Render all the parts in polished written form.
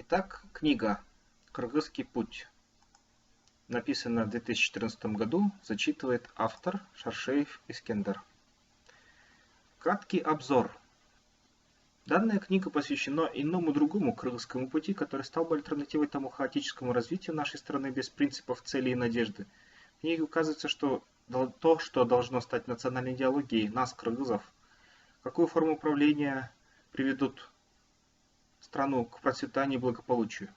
Итак, книга «Кыргызский путь», написана в 2014 году, зачитывает автор Шаршеев Искендер. Краткий обзор. Данная книга посвящена иному другому кыргызскому пути, который стал бы альтернативой тому хаотическому развитию нашей страны без принципов, цели и надежды. В книге указывается, что то, что должно стать национальной идеологией нас, кыргызов, какую форму управления приведут страну к процветанию и благополучию.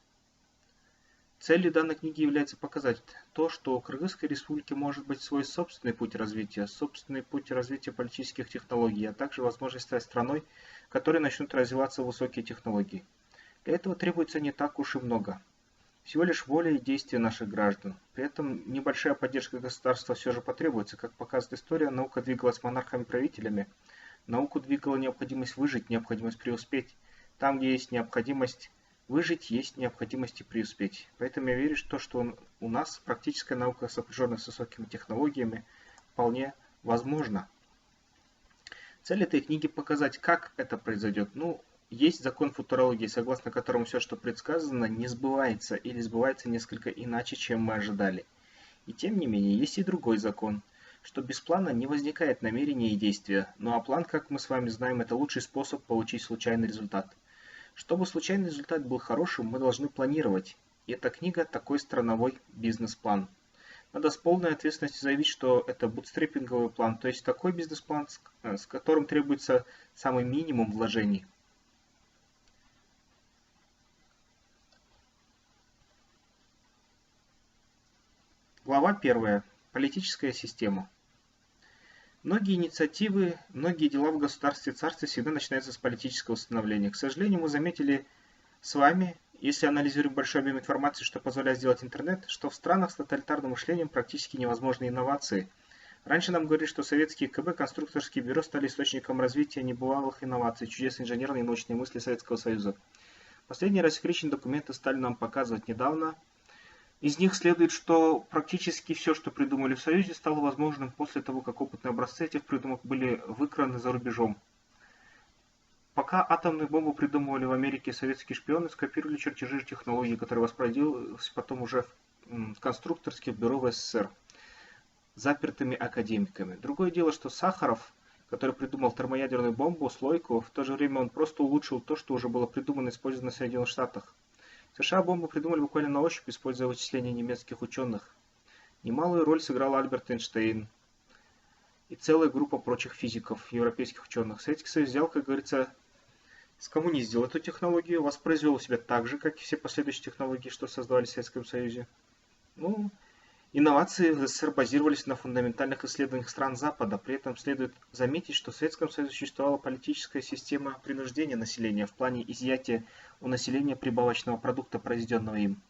Целью данной книги является показать то, что у Кыргызской республики может быть свой собственный путь развития политических технологий, а также возможность стать страной, в которой начнут развиваться высокие технологии. Для этого требуется не так уж и много. Всего лишь воля и действия наших граждан. При этом небольшая поддержка государства все же потребуется. Как показывает история, наука двигалась монархами-правителями. Науку двигала необходимость выжить, необходимость преуспеть. Там, где есть необходимость выжить, есть необходимость и преуспеть. Поэтому я верю, что у нас практическая наука, сопряженная с высокими технологиями, вполне возможна. Цель этой книги показать, как это произойдет. Есть закон футурологии, согласно которому все, что предсказано, не сбывается или сбывается несколько иначе, чем мы ожидали. И тем не менее, есть и другой закон, что без плана не возникает намерения и действия. Ну а план, как мы с вами знаем, это лучший способ получить случайный результат. Чтобы случайный результат был хорошим, мы должны планировать. И эта книга такой страновой бизнес-план. Надо с полной ответственностью заявить, что это бутстрепинговый план, то есть такой бизнес-план, с которым требуется самый минимум вложений. Глава 1. Политическая система. Многие инициативы, многие дела в государстве и царстве всегда начинаются с политического становления. К сожалению, мы заметили с вами, если анализируем большой объем информации, что позволяет сделать интернет, что в странах с тоталитарным мышлением практически невозможны инновации. Раньше нам говорили, что советские КБ, конструкторские бюро стали источником развития небывалых инноваций, чудес инженерной и научной мысли Советского Союза. Последние рассекреченные документы стали нам показывать недавно. Из них следует, что практически все, что придумали в Союзе, стало возможным после того, как опытные образцы этих придумок были выкраны за рубежом. Пока атомную бомбу придумывали в Америке, советские шпионы скопировали чертежи технологий, которые воспроизводились потом уже в конструкторских бюро в СССР, запертыми академиками. Другое дело, что Сахаров, который придумал термоядерную бомбу, слойку, в то же время он просто улучшил то, что уже было придумано и использовано в Соединенных Штатах. США бомбу придумали буквально на ощупь, используя вычисления немецких ученых. Немалую роль сыграл Альберт Эйнштейн и целая группа прочих физиков, европейских ученых. Советский Союз взял, как говорится, скоммуниздил эту технологию, воспроизвел себя так же, как и все последующие технологии, что создавались в Советском Союзе. Инновации в СССР базировались на фундаментальных исследованиях стран Запада. При этом следует заметить, что в Советском Союзе существовала политическая система принуждения населения в плане изъятия у населения прибавочного продукта, произведенного им,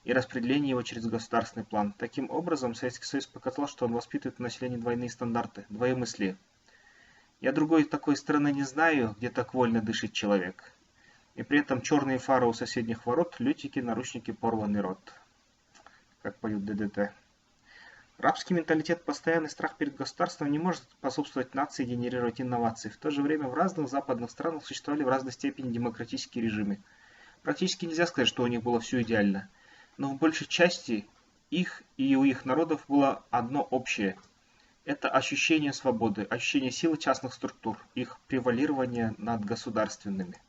и распределения его через государственный план. Таким образом, Советский Союз показал, что он воспитывает у населения двойные стандарты, двоемыслие. Я другой такой страны не знаю, где так вольно дышит человек. И при этом черные фары у соседних ворот, лютики, наручники, порванный рот. Как поют ДДТ. Рабский менталитет, постоянный страх перед государством не может способствовать нации генерировать инновации. В то же время в разных западных странах существовали в разной степени демократические режимы. Практически нельзя сказать, что у них было все идеально. Но в большей части их и у их народов было одно общее. Это ощущение свободы, ощущение силы частных структур, их превалирование над государственными.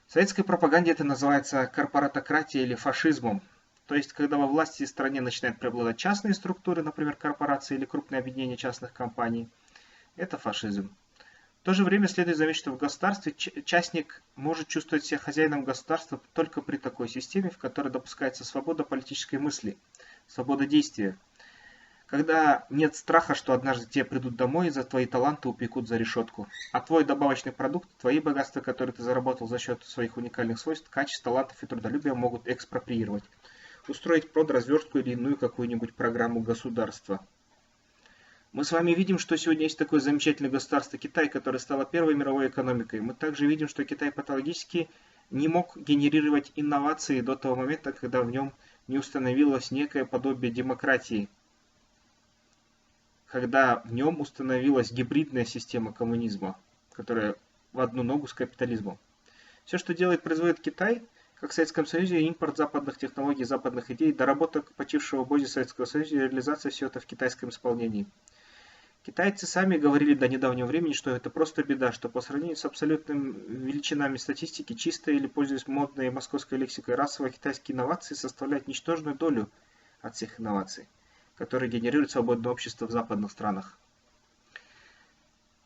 В советской пропаганде это называется корпоратократией или фашизмом. То есть, когда во власти в стране начинают преобладать частные структуры, например, корпорации или крупные объединения частных компаний, это фашизм. В то же время следует заметить, что в государстве частник может чувствовать себя хозяином государства только при такой системе, в которой допускается свобода политической мысли, свобода действия. Когда нет страха, что однажды тебе придут домой и за твои таланты упекут за решетку. А твой добавочный продукт, твои богатства, которые ты заработал за счет своих уникальных свойств, качеств, талантов и трудолюбия могут экспроприировать. Устроить продразверстку или иную какую-нибудь программу государства. Мы с вами видим, что сегодня есть такое замечательное государство Китай, которое стало первой мировой экономикой. Мы также видим, что Китай патологически не мог генерировать инновации до того момента, когда в нем не установилось некое подобие демократии. Когда в нем установилась гибридная система коммунизма, которая в одну ногу с капитализмом. Все, что производит Китай, Как в Советском Союзе, импорт западных технологий, западных идей, доработок почившего бозе Советского Союза и реализация всего это в китайском исполнении. Китайцы сами говорили до недавнего времени, что это просто беда, что по сравнению с абсолютными величинами статистики, чистая или, пользуясь модной московской лексикой, расовые китайские инновации составляют ничтожную долю от всех инноваций, которые генерируют свободное общество в западных странах.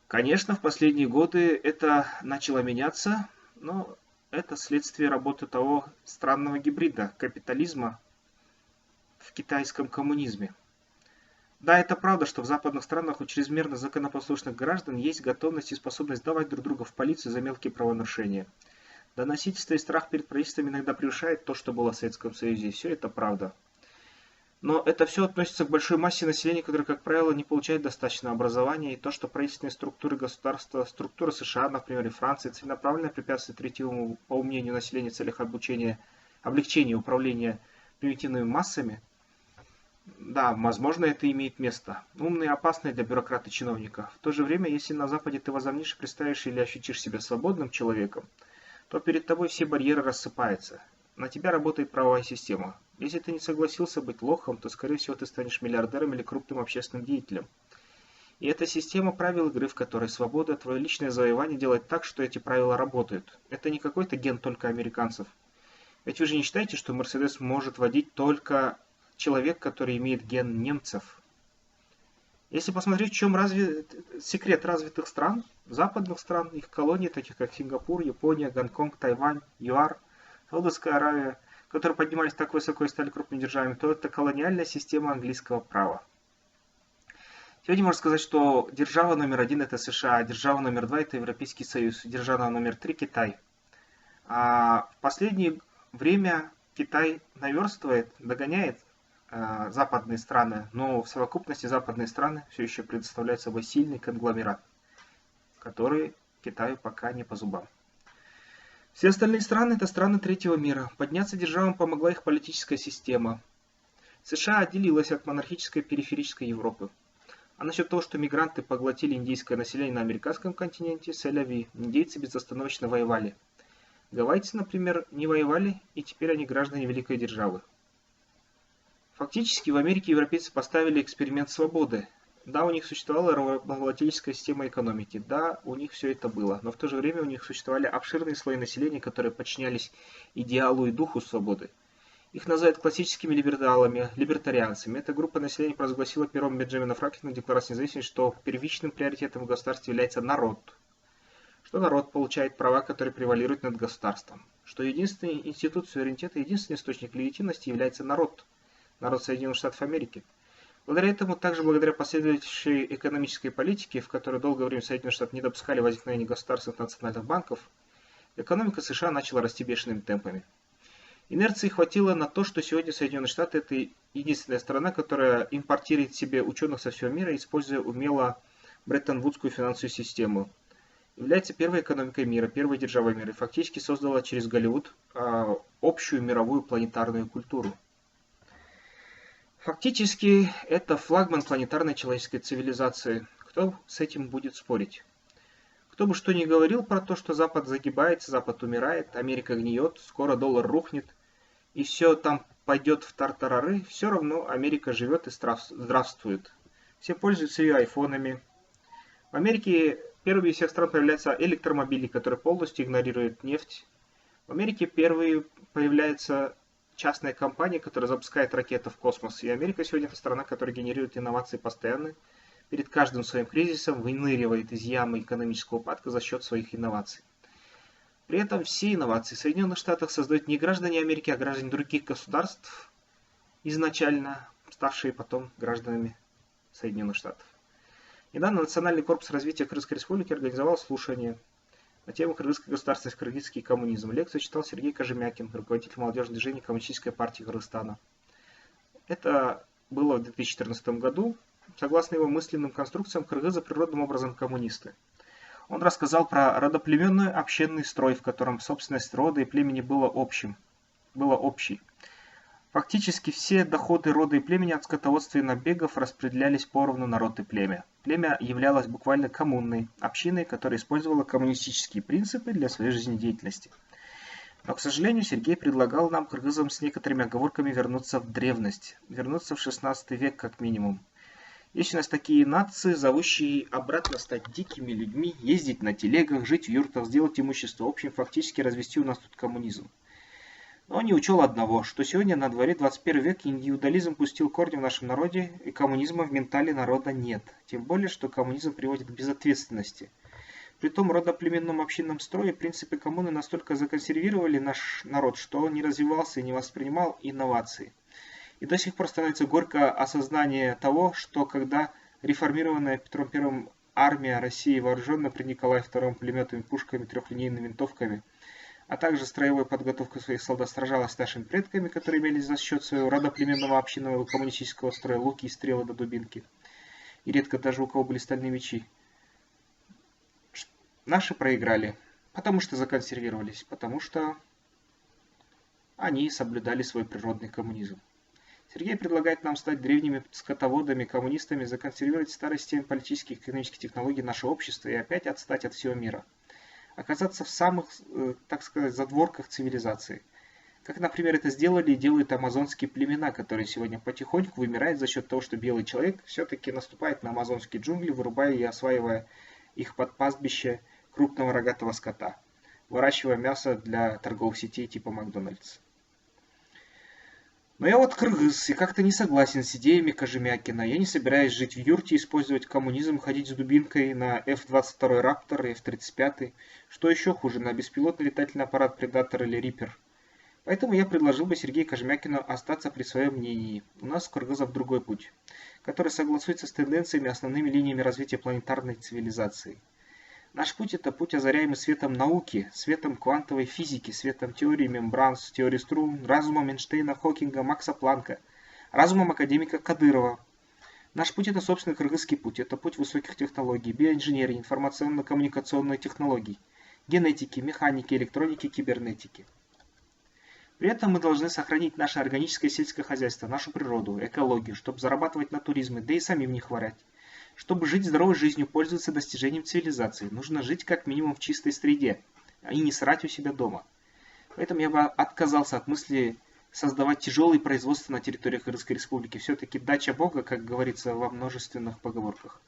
Конечно, в последние годы это начало меняться, но это следствие работы того странного гибрида капитализма в китайском коммунизме. Да, это правда, что в западных странах у чрезмерно законопослушных граждан есть готовность и способность давать друг друга в полицию за мелкие правонарушения. Доносительство и страх перед правительством иногда превышает то, что было в Советском Союзе, и все это правда. Но это все относится к большой массе населения, которое, как правило, не получает достаточно образования, и то, что правительственные структуры государства, структуры США, например, и Франции, целенаправленно препятствуют ретивому, по мнению населения, в целях облегчения управления примитивными массами. Да, возможно, это имеет место. Умный и опасный для бюрократа-чиновника. В то же время, если на Западе ты возомнишь, представишь или ощутишь себя свободным человеком, то перед тобой все барьеры рассыпаются. На тебя работает правовая система. Если ты не согласился быть лохом, то, скорее всего, ты станешь миллиардером или крупным общественным деятелем. И эта система правил игры, в которой свобода, твое личное завоевание делает так, что эти правила работают. Это не какой-то ген только американцев. Ведь вы же не считаете, что Мерседес может водить только человек, который имеет ген немцев? Если посмотреть, в чем секрет развитых стран, западных стран, их колоний, таких как Сингапур, Япония, Гонконг, Тайвань, ЮАР, Саудовская Аравия, которые поднимались так высоко и стали крупными державами, то это колониальная система английского права. Сегодня можно сказать, что держава номер один это США, держава номер два это Европейский Союз, держава номер три Китай. А в последнее время Китай наверстывает, догоняет западные страны, но в совокупности западные страны все еще предоставляют собой сильный конгломерат, который Китаю пока не по зубам. Все остальные страны это страны третьего мира. Подняться державам помогла их политическая система. США отделилась от монархической периферической Европы. А насчет того, что мигранты поглотили индийское население на американском континенте, сэля-ви, индейцы безостановочно воевали. Гавайцы, например, не воевали, и теперь они граждане великой державы. Фактически в Америке европейцы поставили эксперимент свободы. Да, у них существовала рабовладельческая система экономики, да, у них все это было, но в то же время у них существовали обширные слои населения, которые подчинялись идеалу и духу свободы. Их называют классическими либералами, либертарианцами. Эта группа населения провозгласила пером Бенджамина Франклина в Декларации независимости, что первичным приоритетом в государстве является народ. Что народ получает права, которые превалируют над государством. Что единственный институт суверенитета, единственный источник легитимности является народ. Народ Соединенных Штатов Америки. Благодаря этому, также благодаря последующей экономической политике, в которой долгое время Соединенные Штаты не допускали возникновения государственных национальных банков, экономика США начала расти бешеными темпами. Инерции хватило на то, что сегодня Соединенные Штаты это единственная страна, которая импортирует себе ученых со всего мира, используя умело Бреттон-Вудскую финансовую систему. Является первой экономикой мира, первой державой мира и фактически создала через Голливуд общую мировую планетарную культуру. Фактически это флагман планетарной человеческой цивилизации. Кто с этим будет спорить? Кто бы что ни говорил про то, что Запад загибается, Запад умирает, Америка гниет, скоро доллар рухнет, и все там пойдет в тартарары, все равно Америка живет и здравствует. Все пользуются ее айфонами. В Америке первыми из всех стран появляются электромобили, которые полностью игнорируют нефть. В Америке первые появляются частная компания, которая запускает ракеты в космос. И Америка сегодня это страна, которая генерирует инновации постоянно. Перед каждым своим кризисом выныривает из ямы экономического упадка за счет своих инноваций. При этом все инновации в Соединенных Штатах создают не граждане Америки, а граждане других государств, изначально ставшие потом гражданами Соединенных Штатов. Недавно Национальный корпус развития Кыргызской Республики организовал слушание на тему «Кыргызская государственность, кыргызский коммунизм». Лекцию читал Сергей Кожемякин, руководитель молодежного движения Коммунистической партии Кыргызстана. Это было в 2014 году. Согласно его мысленным конструкциям, кыргызы природным образом коммунисты. Он рассказал про родоплеменный общинный строй, в котором собственность рода и племени была общей. Фактически все доходы рода и племени от скотоводства и набегов распределялись поровну на род и племя. Племя являлось буквально коммунной, общиной, которая использовала коммунистические принципы для своей жизнедеятельности. Но, к сожалению, Сергей предлагал нам, кыргызам, с некоторыми оговорками вернуться в древность, вернуться в 16 век как минимум. Есть у нас такие нации, зовущие обратно стать дикими людьми, ездить на телегах, жить в юртах, сделать имущество общим, фактически развести у нас тут коммунизм. Но он не учел одного, что сегодня на дворе 21 век индивидуализм пустил корни в нашем народе, и коммунизма в ментале народа нет. Тем более, что коммунизм приводит к безответственности. При том родоплеменном общинном строе принципы коммуны настолько законсервировали наш народ, что он не развивался и не воспринимал инновации. И до сих пор становится горько осознание того, что когда реформированная Петром I армия России, вооруженная при Николае II пулеметами, пушками, трехлинейными винтовками, а также строевой подготовкой своих солдат сражалась с нашими предками, которые имели за счет своего родоплеменного общинного коммунистического строя луки и стрелы до дубинки, и редко даже у кого были стальные мечи. Наши проиграли, потому что законсервировались, потому что они соблюдали свой природный коммунизм. Сергей предлагает нам стать древними скотоводами, коммунистами, законсервировать старый систему политических и экономических технологий нашего общества и опять отстать от всего мира. Оказаться в самых, так сказать, задворках цивилизации. Как, например, это сделали и делают амазонские племена, которые сегодня потихоньку вымирают за счет того, что белый человек все-таки наступает на амазонские джунгли, вырубая и осваивая их под пастбище крупного рогатого скота, выращивая мясо для торговых сетей типа Макдональдс. Но я вот кыргыз и как-то не согласен с идеями Кожемякина. Я не собираюсь жить в юрте, использовать коммунизм, ходить с дубинкой на F-22 Раптор и F-35. Что еще хуже, на беспилотный летательный аппарат Предатор или Риппер. Поэтому я предложил бы Сергею Кожемякину остаться при своем мнении. У нас у кыргызов другой путь, который согласуется с тенденциями и основными линиями развития планетарной цивилизации. Наш путь – это путь, озаряемый светом науки, светом квантовой физики, светом теории мембран, теории струн, разумом Эйнштейна, Хокинга, Макса Планка, разумом академика Кадырова. Наш путь – это собственный кыргызский путь, это путь высоких технологий, биоинженерии, информационно-коммуникационных технологий, генетики, механики, электроники, кибернетики. При этом мы должны сохранить наше органическое сельское хозяйство, нашу природу, экологию, чтобы зарабатывать на туризме, да и самим не хворать. Чтобы жить здоровой жизнью, пользоваться достижением цивилизации, нужно жить как минимум в чистой среде, и не срать у себя дома. Поэтому я бы отказался от мысли создавать тяжелые производства на территории Кыргызской республики. Все-таки дача Бога, как говорится во множественных поговорках.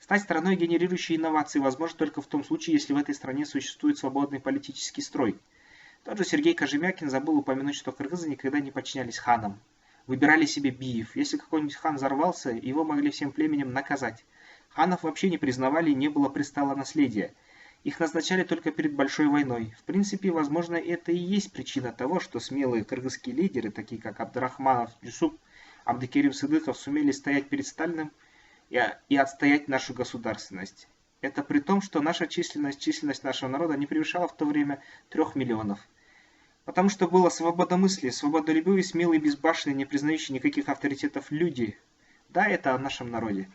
Стать страной, генерирующей инновации, возможно только в том случае, если в этой стране существует свободный политический строй. Тот же Сергей Кожемякин забыл упомянуть, что кыргызы никогда не подчинялись ханам. Выбирали себе биев. Если какой-нибудь хан взорвался, его могли всем племенем наказать. Ханов вообще не признавали и не было престала наследия. Их назначали только перед большой войной. В принципе, возможно, это и есть причина того, что смелые кыргызские лидеры, такие как Абдрахманов, Юсуп, Абдыкерим Сыдыков, сумели стоять перед Сталиным и отстоять нашу государственность. Это при том, что наша численность нашего народа не превышала в то время 3 миллионов. Потому что было свободомыслие, свободолюбивые, смелые, безбашенные, не признающие никаких авторитетов люди. Да, это о нашем народе.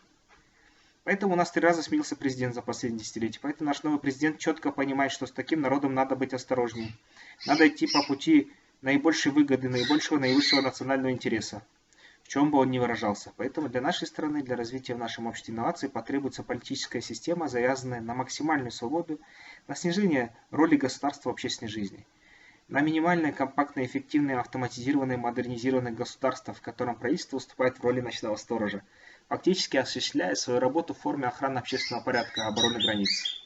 Поэтому у нас 3 раза сменился президент за последние десятилетия. Поэтому наш новый президент четко понимает, что с таким народом надо быть осторожнее. Надо идти по пути наибольшей выгоды, наибольшего, наивысшего национального интереса, в чем бы он ни выражался. Поэтому для нашей страны, для развития в нашем обществе инноваций потребуется политическая система, завязанная на максимальную свободу, на снижение роли государства в общественной жизни. На минимальное, компактное, эффективное, автоматизированное, модернизированное государство, в котором правительство выступает в роли ночного сторожа, фактически осуществляя свою работу в форме охраны общественного порядка и обороны границ.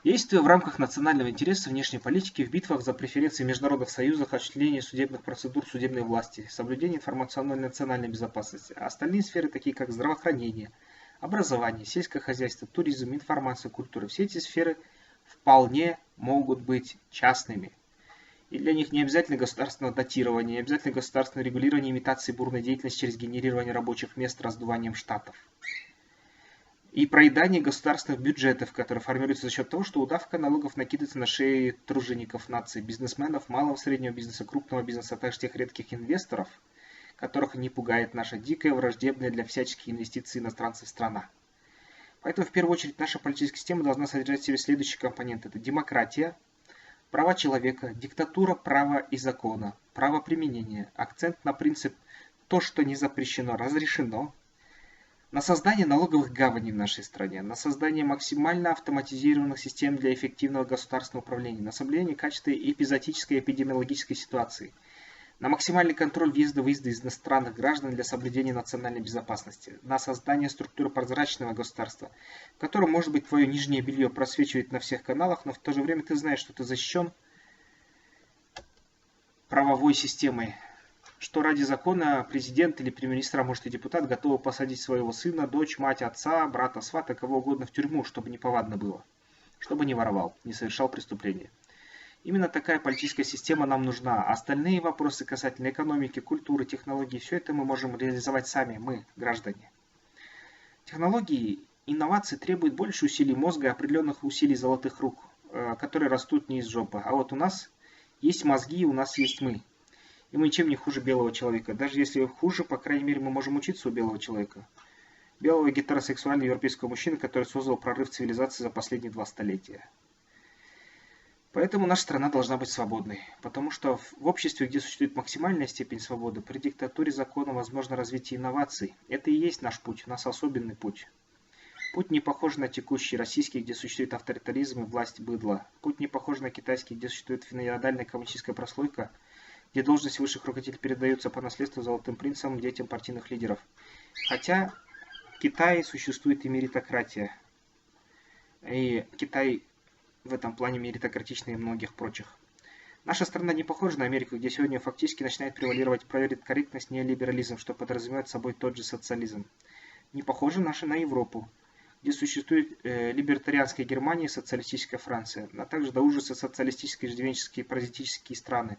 Действуя в рамках национального интереса внешней политики в битвах за преференции в международных союзах, осуществление судебных процедур судебной власти, соблюдение информационной и национальной безопасности, а остальные сферы, такие как здравоохранение, образование, сельское хозяйство, туризм, информация, культура, все эти сферы вполне могут быть частными. И для них не обязательно государственное датирование, не обязательно государственное регулирование имитации бурной деятельности через генерирование рабочих мест раздуванием штатов. И проедание государственных бюджетов, которые формируются за счет того, что удавка налогов накидывается на шеи тружеников нации, бизнесменов, малого среднего бизнеса, крупного бизнеса, а также тех редких инвесторов, которых не пугает наша дикая, враждебная для всяческих инвестиций иностранцев страна. Поэтому в первую очередь наша политическая система должна содержать в себе следующие компоненты. Это демократия, права человека, диктатура права и закона, право применения, акцент на принцип «то, что не запрещено, разрешено», на создание налоговых гаваней в нашей стране, на создание максимально автоматизированных систем для эффективного государственного управления, на соблюдение качества эпизоотической и эпидемиологической ситуации, на максимальный контроль въезда-выезда из иностранных граждан для соблюдения национальной безопасности, на создание структуры прозрачного государства, в котором, может быть, твое нижнее белье просвечивает на всех каналах, но в то же время ты знаешь, что ты защищен правовой системой, что ради закона президент или премьер-министр, а может и депутат, готовы посадить своего сына, дочь, мать, отца, брата, свата, кого угодно в тюрьму, чтобы неповадно было, чтобы не воровал, не совершал преступления. Именно такая политическая система нам нужна. Остальные вопросы касательно экономики, культуры, технологий, все это мы можем реализовать сами, мы, граждане. Технологии, инновации требуют больше усилий мозга и определенных усилий золотых рук, которые растут не из жопы. А вот у нас есть мозги, у нас есть мы. И мы ничем не хуже белого человека. Даже если хуже, по крайней мере, мы можем учиться у белого человека. Белого гетеросексуального европейского мужчины, который создал прорыв цивилизации за последние 2 столетия. Поэтому наша страна должна быть свободной. Потому что в обществе, где существует максимальная степень свободы, при диктатуре закона возможно развитие инноваций. Это и есть наш путь, у нас особенный путь. Путь не похож на текущий российский, где существует авторитаризм и власть быдла. Путь не похож на китайский, где существует феодальная коммунистическая прослойка, где должности высших руководителей передаются по наследству золотым принцам, детям партийных лидеров. Хотя в Китае существует и меритократия. И Китай в этом плане меритократичнее многих прочих. Наша страна не похожа на Америку, где сегодня фактически начинает превалировать политкорректность, неолиберализм, что подразумевает собой тот же социализм. Не похожа наша на Европу, где существует либертарианская Германия и социалистическая Франция, а также до ужаса социалистические, иждивенческие, паразитические страны,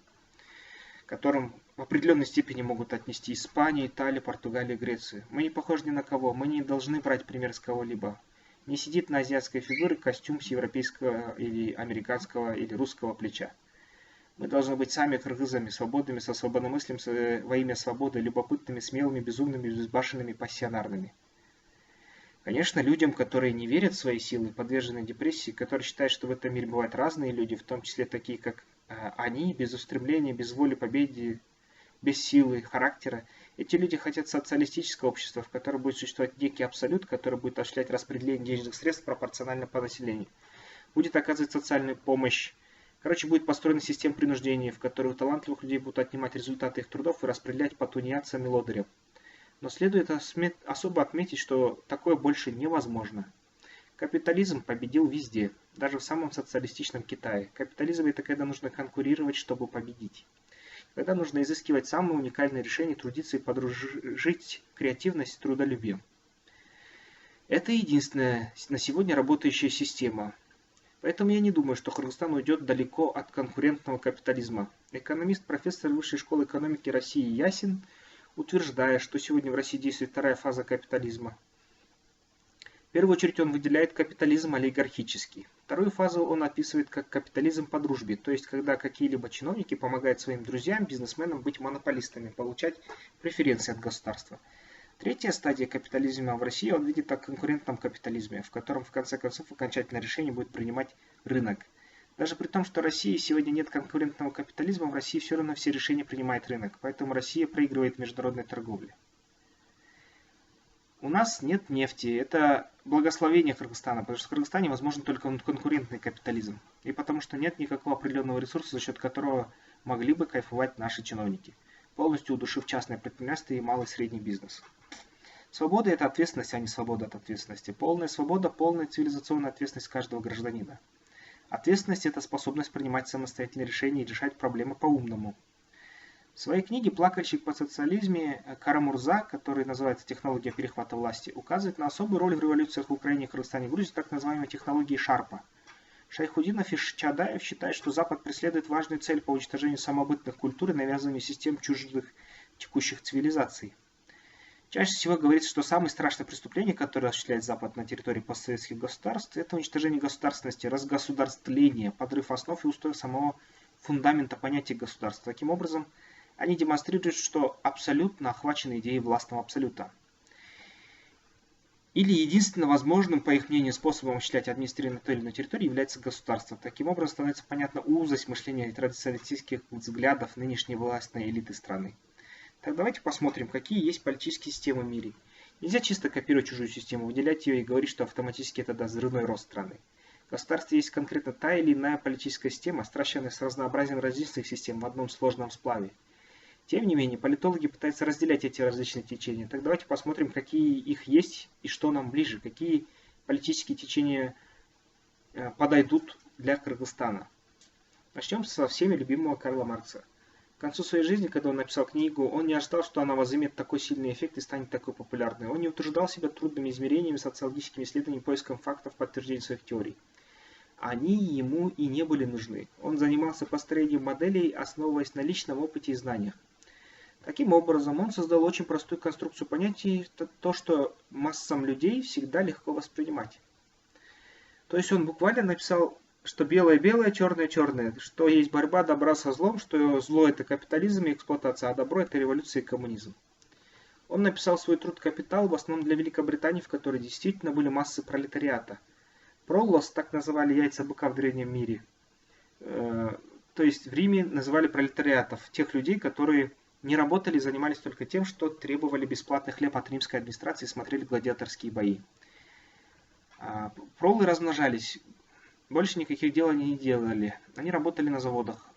к которым в определенной степени могут отнести Испания, Италия, Португалия, Грецию. Мы не похожи ни на кого, мы не должны брать пример с кого-либо. Не сидит на азиатской фигуре костюм с европейского или американского или русского плеча. Мы должны быть сами кыргызами, свободными, со свободомыслием во имя свободы, любопытными, смелыми, безумными, безбашенными, пассионарными. Конечно, людям, которые не верят в свои силы, подвержены депрессии, которые считают, что в этом мире бывают разные люди, в том числе такие, как они, без устремления, без воли победы, без силы, характера. Эти люди хотят социалистического общества, в котором будет существовать некий абсолют, который будет осуществлять распределение денежных средств пропорционально по населению. Будет оказывать социальную помощь. Короче, будет построена система принуждения, в которой у талантливых людей будут отнимать результаты их трудов и распределять по тунеядцам и лодырям. Но следует особо отметить, что такое больше невозможно. Капитализм победил везде, даже в самом социалистичном Китае. Капитализм — это когда нужно конкурировать, чтобы победить. Когда нужно изыскивать самые уникальные решения, трудиться и подружить креативность с трудолюбием. Это единственная на сегодня работающая система. Поэтому я не думаю, что Кыргызстан уйдет далеко от конкурентного капитализма. Экономист, профессор Высшей школы экономики России Ясин, утверждая, что сегодня в России действует вторая фаза капитализма. В первую очередь он выделяет капитализм олигархический. Вторую фазу он описывает как капитализм по дружбе, то есть когда какие-либо чиновники помогают своим друзьям, бизнесменам быть монополистами, получать преференции от государства. Третья стадия капитализма в России он видит как конкурентном капитализме, в котором в конце концов окончательное решение будет принимать рынок. Даже при том, что в России сегодня нет конкурентного капитализма, в России все равно все решения принимает рынок, поэтому Россия проигрывает в международной торговле. У нас нет нефти, это благословение Кыргызстана, потому что в Кыргызстане возможен только конкурентный капитализм. И потому что нет никакого определенного ресурса, за счет которого могли бы кайфовать наши чиновники, полностью удушив частное предпринимательство и малый и средний бизнес. Свобода — это ответственность, а не свобода от ответственности. Полная свобода — полная цивилизационная ответственность каждого гражданина. Ответственность — это способность принимать самостоятельные решения и решать проблемы по-умному. В своей книге «Плакальщик по социализме» Кара-Мурза, который называется «Технология перехвата власти», указывает на особую роль в революциях в Украине, Кыргызстане и Грузии, так называемой технологии Шарпа. Шайхудинов и Чадаев считают, что Запад преследует важную цель по уничтожению самобытных культур и навязыванию систем чуждых текущих цивилизаций. Чаще всего говорится, что самое страшное преступление, которое осуществляет Запад на территории постсоветских государств, это уничтожение государственности, разгосударствление, подрыв основ и устоев самого фундамента понятия государства. Таким образом, они демонстрируют, что абсолютно охвачены идеей властного абсолюта. Или единственно возможным, по их мнению, способом осуществлять администрирование на той или иной территории является государство. Таким образом, становится понятна узость мышления и традиционалистических взглядов нынешней властной элиты страны. Так давайте посмотрим, какие есть политические системы в мире. Нельзя чисто копировать чужую систему, выделять ее и говорить, что автоматически это даст взрывной рост страны. В государстве есть конкретно та или иная политическая система, сращенная с разнообразием различных систем в одном сложном сплаве. Тем не менее, политологи пытаются разделять эти различные течения. Так давайте посмотрим, какие их есть и что нам ближе, какие политические течения подойдут для Кыргызстана. Начнем со всеми любимого Карла Маркса. К концу своей жизни, когда он написал книгу, он не ожидал, что она возымеет такой сильный эффект и станет такой популярной. Он не утруждал себя трудными измерениями, социологическими исследованиями, поиском фактов, подтверждения своих теорий. Они ему и не были нужны. Он занимался построением моделей, основываясь на личном опыте и знаниях. Таким образом, он создал очень простую конструкцию понятий, то, что массам людей всегда легко воспринимать. То есть он буквально написал, что белое белое, черное черное, что есть борьба добра со злом, что зло это капитализм и эксплуатация, а добро это революция и коммунизм. Он написал свой труд «Капитал» в основном для Великобритании, в которой действительно были массы пролетариата. Проллос так называли яйца быка в древнем мире. То есть в Риме называли пролетариатов, тех людей, которые не работали, занимались только тем, что требовали бесплатный хлеб от римской администрации и смотрели гладиаторские бои. Проллы размножались, больше никаких дел они не делали. Они работали на заводах,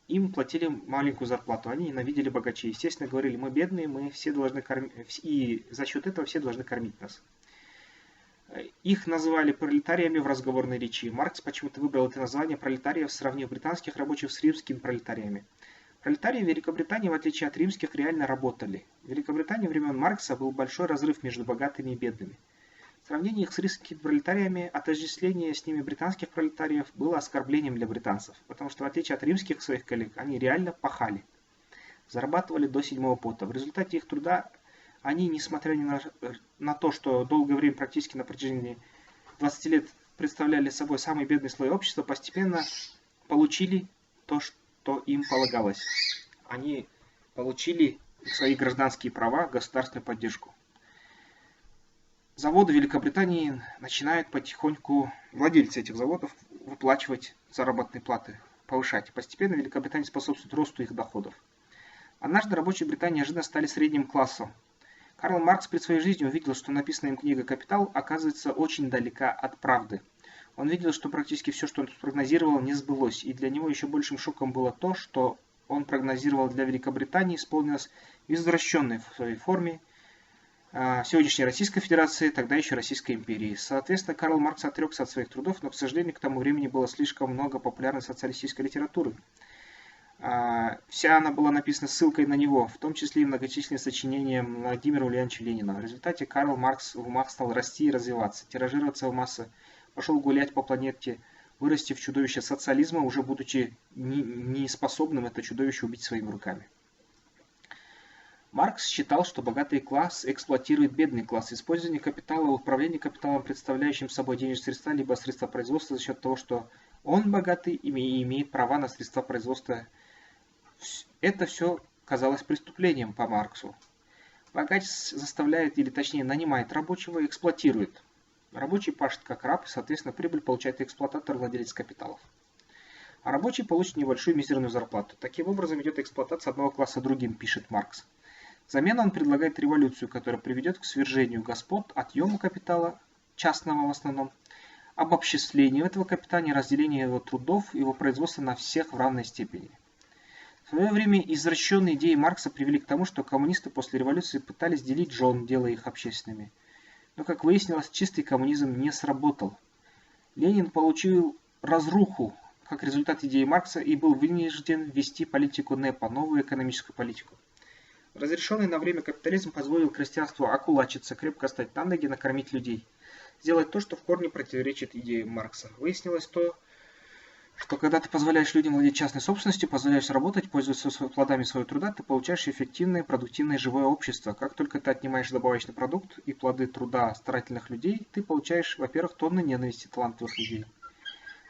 им платили маленькую зарплату, они ненавидели богачей. Естественно, говорили, мы бедные, мы все должны кормить, и за счет этого все должны кормить нас. Их называли пролетариями в разговорной речи. Маркс почему-то выбрал это название пролетариев, сравнив британских рабочих с римскими пролетариями. Пролетарии в Великобритании, в отличие от римских, реально работали. В Великобритании времен Маркса был большой разрыв между богатыми и бедными. Сравнение их с римскими пролетариями, отождествление с ними британских пролетариев было оскорблением для британцев, потому что в отличие от римских своих коллег, они реально пахали, зарабатывали до седьмого пота. В результате их труда они, несмотря ни на то, что долгое время, практически на протяжении 20 лет, представляли собой самый бедный слой общества, постепенно получили то, что им полагалось. Они получили свои гражданские права, государственную поддержку. Заводы Великобритании начинают потихоньку, владельцы этих заводов, выплачивать заработные платы, повышать. Постепенно Великобритания способствует росту их доходов. Однажды рабочие Британии неожиданно стали средним классом. Карл Маркс при своей жизни увидел, что написанная им книга «Капитал» оказывается очень далека от правды. Он видел, что практически все, что он прогнозировал, не сбылось, и для него еще большим шоком было то, что он прогнозировал для Великобритании, исполнилось в извращенной в своей форме сегодняшней Российской Федерации, тогда еще Российской империи. Соответственно, Карл Маркс отрекся от своих трудов, но, к сожалению, к тому времени было слишком много популярной социалистической литературы. Вся она была написана ссылкой на него, в том числе и многочисленные сочинения Владимира Ульяновича Ленина. В результате Карл Маркс в умах стал расти и развиваться, тиражироваться в массы, пошел гулять по планете, вырасти в чудовище социализма, уже будучи не способным это чудовище убить своими руками. Маркс считал, что богатый класс эксплуатирует бедный класс. Использование капитала, управление капиталом, представляющим собой денежные средства, либо средства производства за счет того, что он богатый и имеет права на средства производства. Это все казалось преступлением по Марксу. Богач заставляет, или точнее нанимает рабочего и эксплуатирует. Рабочий пашет как раб, и, соответственно, прибыль получает эксплуататор, владелец капиталов. А рабочий получит небольшую мизерную зарплату. Таким образом идет эксплуатация одного класса другим, пишет Маркс. Взамен он предлагает революцию, которая приведет к свержению господ, отъему капитала, частного в основном, обобществлению этого капитала, разделению его трудов, его производства на всех в равной степени. В свое время извращенные идеи Маркса привели к тому, что коммунисты после революции пытались делить жен, делая их общественными. Но, как выяснилось, чистый коммунизм не сработал. Ленин получил разруху как результат идеи Маркса и был вынужден ввести политику НЭПа, новую экономическую политику. Разрешенный на время капитализм позволил крестьянству окулачиться, крепко стать на ноги, накормить людей. Сделать то, что в корне противоречит идее Маркса. Выяснилось то, что когда ты позволяешь людям владеть частной собственностью, позволяешь работать, пользоваться плодами своего труда, ты получаешь эффективное, продуктивное живое общество. Как только ты отнимаешь добавочный продукт и плоды труда старательных людей, ты получаешь, во-первых, тонны ненависти талантливых людей.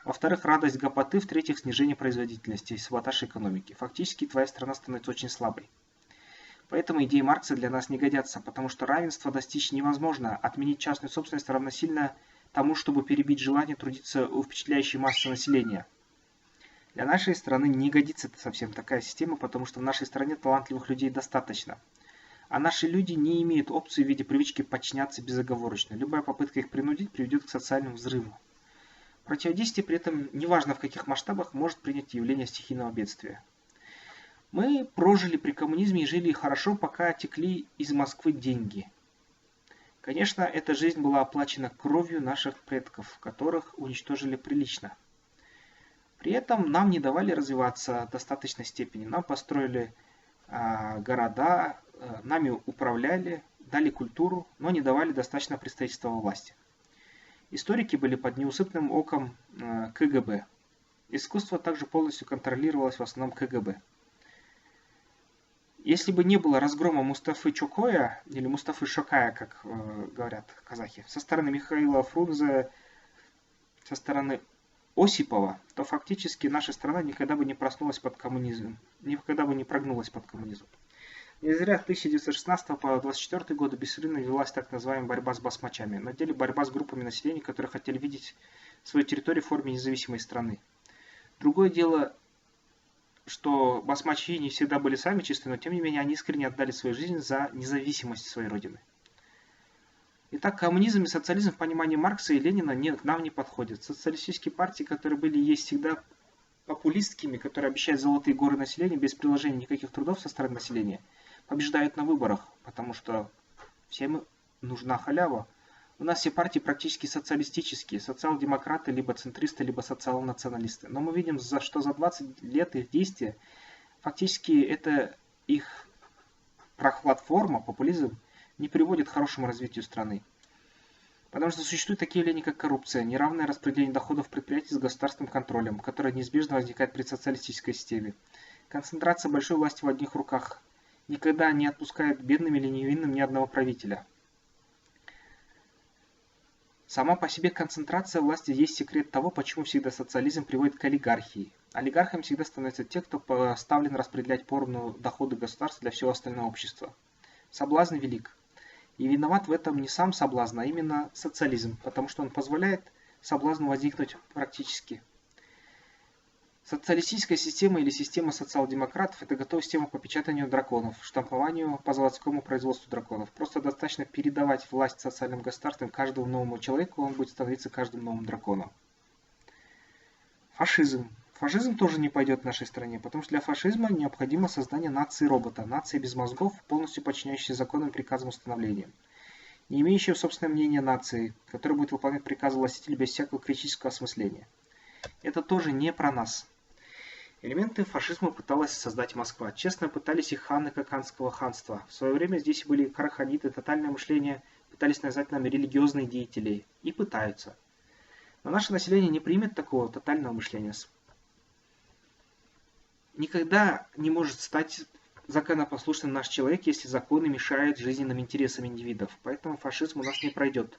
Во-вторых, радость гопоты, в-третьих, снижение производительности и саботаж экономики. Фактически твоя страна становится очень слабой. Поэтому идеи Маркса для нас не годятся, потому что равенство достичь невозможно. Отменить частную собственность равносильно тому, чтобы перебить желание трудиться у впечатляющей массы населения. Для нашей страны не годится совсем такая система, потому что в нашей стране талантливых людей достаточно. А наши люди не имеют опции в виде привычки подчиняться безоговорочно. Любая попытка их принудить приведет к социальному взрыву. Противодействие при этом, неважно в каких масштабах, может принять явление стихийного бедствия. Мы прожили при коммунизме и жили хорошо, пока текли из Москвы деньги. Конечно, эта жизнь была оплачена кровью наших предков, которых уничтожили прилично. При этом нам не давали развиваться в достаточной степени. Нам построили города, нами управляли, дали культуру, но не давали достаточно представительства во власти. Историки были под неусыпным оком КГБ. Искусство также полностью контролировалось в основном КГБ. Если бы не было разгрома Мустафы Чокоя, или Мустафы Шокая, как говорят казахи, со стороны Михаила Фрунзе, со стороны Осипова, то фактически наша страна никогда бы не проснулась под коммунизм, никогда бы не прогнулась под коммунизм. Не зря с 1916 по 1924 годы беспрерывно велась так называемая борьба с басмачами. На деле борьба с группами населения, которые хотели видеть свою территорию в форме независимой страны. Другое дело, что басмачи не всегда были сами чисты, но тем не менее они искренне отдали свою жизнь за независимость своей родины. Итак, коммунизм и социализм в понимании Маркса и Ленина к нам не подходят. Социалистические партии, которые были и есть всегда популистскими, которые обещают золотые горы населения без приложения никаких трудов со стороны населения, побеждают на выборах, потому что всем нужна халява. У нас все партии практически социалистические, социал-демократы, либо центристы, либо социал-националисты. Но мы видим, что за 20 лет их действия, фактически это их платформа, популизм, не приводит к хорошему развитию страны. Потому что существуют такие явления, как коррупция, неравное распределение доходов предприятий с государственным контролем, которое неизбежно возникает при социалистической системе. Концентрация большой власти в одних руках никогда не отпускает бедным или невинным ни одного правителя. Сама по себе концентрация власти есть секрет того, почему всегда социализм приводит к олигархии. Олигархами всегда становятся те, кто поставлен распределять поровну доходы государства для всего остального общества. Соблазн велик. И виноват в этом не сам соблазн, а именно социализм, потому что он позволяет соблазну возникнуть практически. Социалистическая система или система социал-демократов – это готовая система по печатанию драконов, штампованию по заводскому производству драконов. Просто достаточно передавать власть социальным государствам каждому новому человеку, он будет становиться каждым новым драконом. Фашизм. Фашизм тоже не пойдет в нашей стране, потому что для фашизма необходимо создание нации робота, нации без мозгов, полностью подчиняющейся законам и приказам установления. Не имеющего собственное мнение нации, которая будет выполнять приказы властителей без всякого критического осмысления. Это тоже не про нас. Элементы фашизма пыталась создать Москва. Честно пытались и ханы Каканского ханства. В свое время здесь были караханиты, тотальное мышление, пытались навязать нам религиозные деятели. И пытаются. Но наше население не примет такого тотального мышления. Никогда не может стать законопослушным наш человек, если законы мешают жизненным интересам индивидов. Поэтому фашизм у нас не пройдет.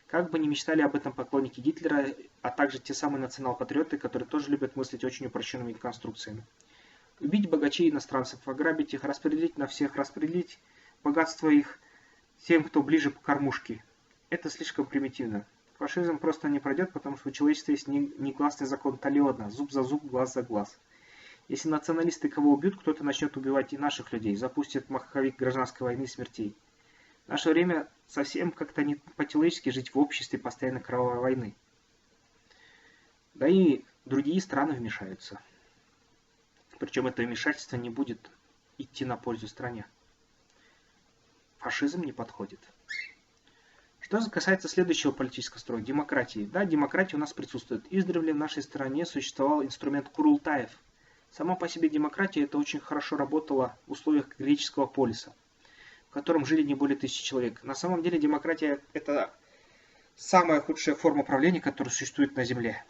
Как бы ни мечтали об этом поклонники Гитлера, а также те самые национал-патриоты, которые тоже любят мыслить очень упрощенными конструкциями. Убить богачей иностранцев, ограбить их, распределить на всех, распределить богатство их тем, кто ближе к кормушке. Это слишком примитивно. Фашизм просто не пройдет, потому что у человечества есть негласный закон Талиона, зуб за зуб, глаз за глаз. Если националисты кого убьют, кто-то начнет убивать и наших людей, запустит маховик гражданской войны смертей. В наше время совсем как-то не по-человечески жить в обществе постоянно кровавой войны. Да и другие страны вмешаются. Причем это вмешательство не будет идти на пользу стране. Фашизм не подходит. Что же касается следующего политического строя, демократии. Да, демократия у нас присутствует. Издревле в нашей стране существовал инструмент Курултаев. Сама по себе демократия это очень хорошо работала в условиях греческого полиса, в котором жили не более 1000 человек. На самом деле демократия это самая худшая форма правления, которая существует на Земле.